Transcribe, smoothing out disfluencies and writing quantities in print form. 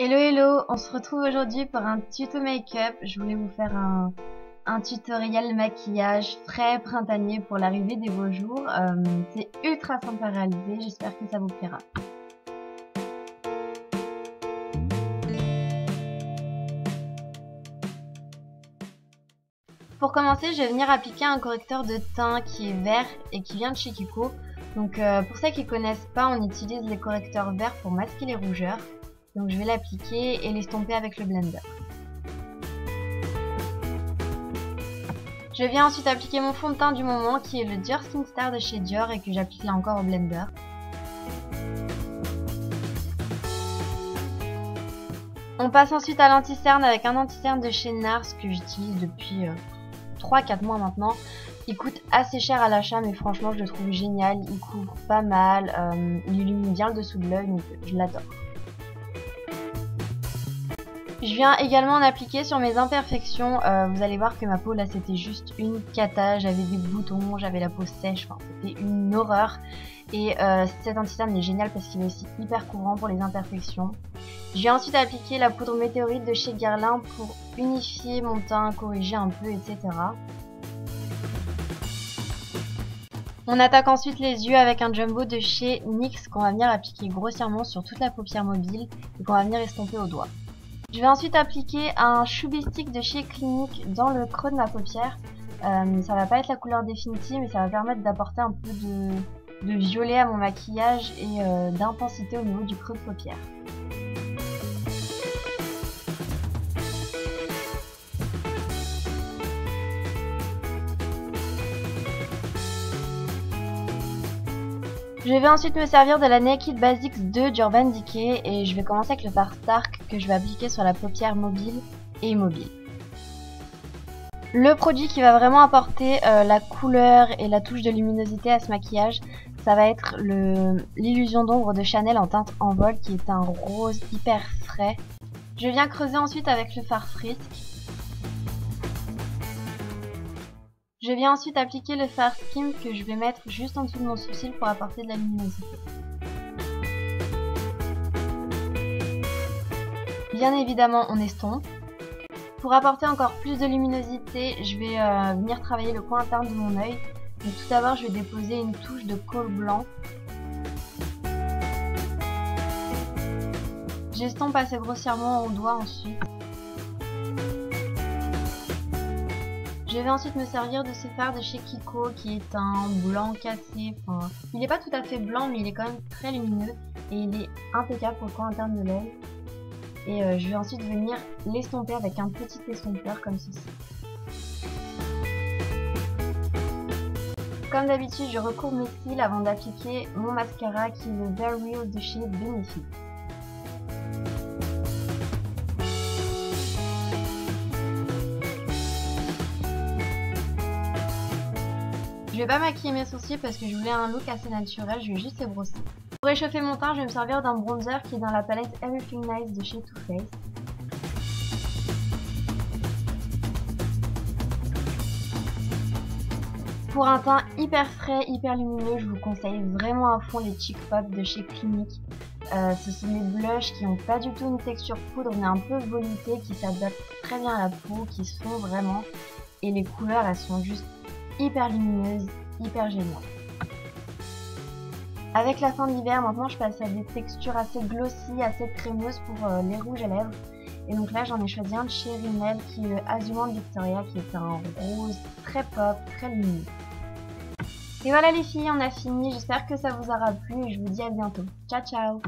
Hello hello, on se retrouve aujourd'hui pour un tuto make-up. Je voulais vous faire un tutoriel maquillage frais printanier pour l'arrivée des beaux jours. C'est ultra simple à réaliser, j'espère que ça vous plaira. Pour commencer, je vais venir appliquer un correcteur de teint qui est vert et qui vient de chez Kiko. Donc pour ceux qui connaissent pas, on utilise les correcteurs verts pour masquer les rougeurs. Donc je vais l'appliquer et l'estomper avec le blender. Je viens ensuite appliquer mon fond de teint du moment qui est le Dior Skin Star de chez Dior et que j'applique là encore au blender. On passe ensuite à l'anti-cerne avec un anti-cerne de chez NARS que j'utilise depuis 3-4 mois maintenant. Il coûte assez cher à l'achat mais franchement je le trouve génial, il couvre pas mal, il illumine bien le dessous de l'œil donc je l'adore. Je viens également en appliquer sur mes imperfections, vous allez voir que ma peau là c'était juste une cata, j'avais des boutons, j'avais la peau sèche, enfin c'était une horreur. Et cet anti-cerne est génial parce qu'il est aussi hyper couvrant pour les imperfections. Je viens ensuite appliquer la poudre météorite de chez Guerlain pour unifier mon teint, corriger un peu, etc. On attaque ensuite les yeux avec un jumbo de chez NYX qu'on va venir appliquer grossièrement sur toute la paupière mobile et qu'on va venir estomper au doigt. Je vais ensuite appliquer un Chubby Stick de chez Clinique dans le creux de ma paupière. Ça va pas être la couleur définitive mais ça va permettre d'apporter un peu de violet à mon maquillage et d'intensité au niveau du creux de paupière. Je vais ensuite me servir de la Naked Basics 2 d'Urban Decay et je vais commencer avec le fard Stark que je vais appliquer sur la paupière mobile et immobile. Le produit qui va vraiment apporter la couleur et la touche de luminosité à ce maquillage, ça va être l'illusion d'ombre de Chanel en teinte en vol qui est un rose hyper frais. Je viens creuser ensuite avec le fard Frisk. Je viens ensuite appliquer le fard Skim que je vais mettre juste en dessous de mon sourcil pour apporter de la luminosité. Bien évidemment, on estompe. Pour apporter encore plus de luminosité, je vais venir travailler le coin interne de mon œil. Donc tout d'abord, je vais déposer une touche de kohl blanc. J'estompe assez grossièrement au doigt ensuite. Je vais ensuite me servir de ce fard de chez Kiko qui est un blanc cassé. Enfin, il n'est pas tout à fait blanc mais il est quand même très lumineux et il est impeccable pour le coin interne de l'œil. Et je vais ensuite venir l'estomper avec un petit estompeur comme ceci. Comme d'habitude, je recouvre mes cils avant d'appliquer mon mascara qui est le Very Real de chez Benefit. Je vais pas maquiller mes sourcils parce que je voulais un look assez naturel, je vais juste les brosser. Pour réchauffer mon teint, je vais me servir d'un bronzer qui est dans la palette Everything Nice de chez Too Faced. Pour un teint hyper frais, hyper lumineux, je vous conseille vraiment à fond les Cheek Pop de chez Clinique. Ce sont des blushs qui n'ont pas du tout une texture poudre mais un peu veloutée, qui s'adaptent très bien à la peau, qui se font vraiment. Et les couleurs, elles sont juste hyper lumineuses, hyper géniales. Avec la fin de l'hiver, maintenant je passe à des textures assez glossy, assez crémeuses pour les rouges à lèvres. Et donc là j'en ai choisi un de chez Rimmel qui est le Azumant Victoria qui est un rose très pop, très lumineux. Et voilà les filles, on a fini, j'espère que ça vous aura plu et je vous dis à bientôt. Ciao ciao!